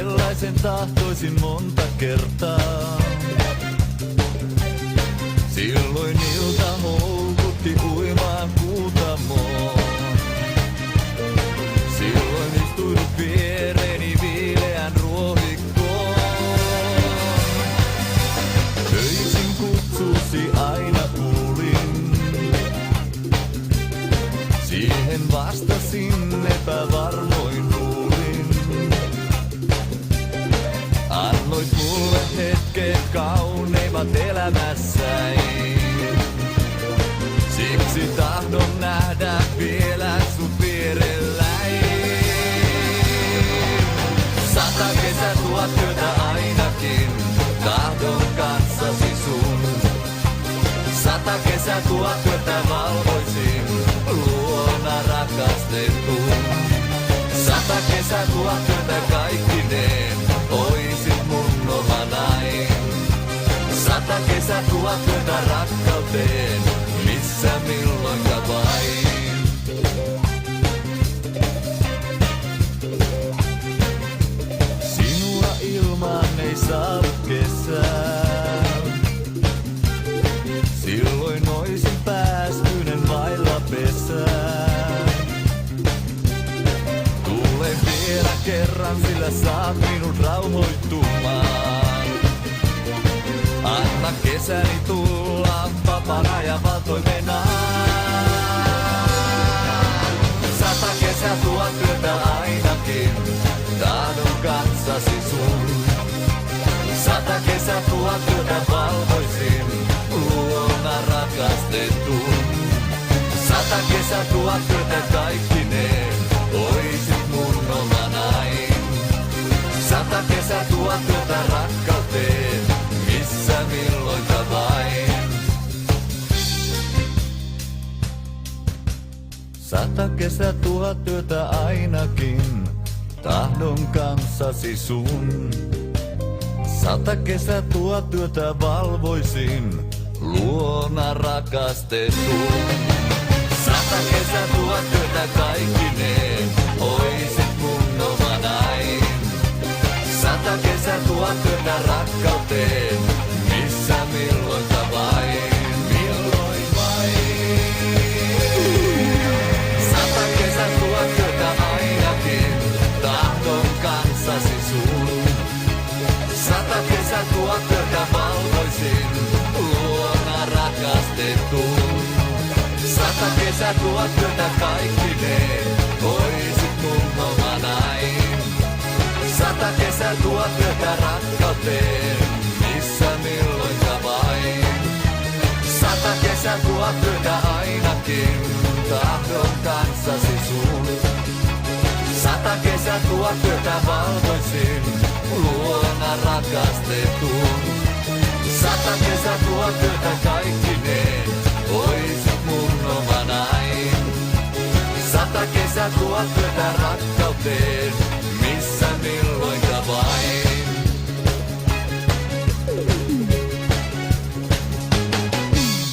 sellaisen tahtoisin monta kertaa. Silloin ilta houkutti uimaan Kuutamoon. Silloin istuinut viereeni viileän ruohikkoon. Öisin kutsusi aina kuulin. Siihen vastasin epävarmoin luulin. Annoit mulle hetket kauneimmat elämässäni. Siksi tahdon nähdä vielä sut vierelläin. 100 kesä, 1000 yötä ainakin, tahdon kanssasi sun. 100 kesä, 1000 yötä valvoisin, luona rakastetun. 100 kesä, 1000 yötä kaikkineen, oisit mun omanain. 100 kesä, 1000 yötä rakkauteen, missä milloinka vain. Sinua ilman ei saatu kesää. Silloin oisin päästynen vailla pesää. Tule vielä kerran, sillä saat minut rauhoittumaan. Anna kesäni tulla vapaana ja valtoimena. 100 kesä, 1000 yötä ainakin, tahdon kanssasi sun. 100 kesä, 1000 yötä valvoisin, luona rakastetun. 100 kesä, 1000 yötä kaikkineen, oisit mun omanain. 100 kesä, 1000 yötä rakkauteen, missä milloinka vain. 100 kesä, 1000 yötä ainakin, tahdon kanssasi sun. 100 kesä, 1000 yötä valvoisin, luona rakastetun. 100 kesä, 1000 yötä kaikkineen, oisit mun omanain. 100 kesä, 1000 yötä rakkauteen, missä milloinka vain, milloin vain. 100 kesä, 1000 yötä ainakin, tahdon kanssasi sun. 100 kesä, 1000 yötä valvoisin, luona rakastetun. 100 kesä, 1000 yötä kaikkineen, oisit mun omanain. 100 kesä, 1000 yötä rakkauteen, missä milloinka vain. 100 kesä, 1000 yötä ainakin, tahdon kanssasi sun. 100 kesä, 1000 yötä valvoisin, luona rakastetun. 100 kesä, 1000 yötä kaikkineen, oisit mun omanain. 100 kesä, 1000 yötä rakkauteen.